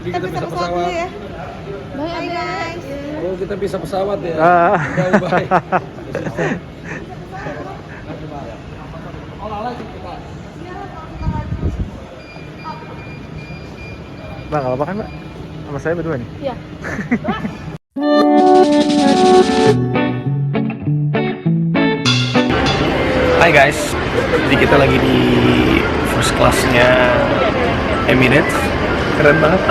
Jadi kita bisa pesawat dulu ya. Bye guys. Oh, kita bisa pesawat ya. Bye. Mbak, nggak apa-apa kan Mbak? Sama saya berdua nih? Iya. Hai guys, jadi kita lagi di first class-nya Emirates. Keren banget.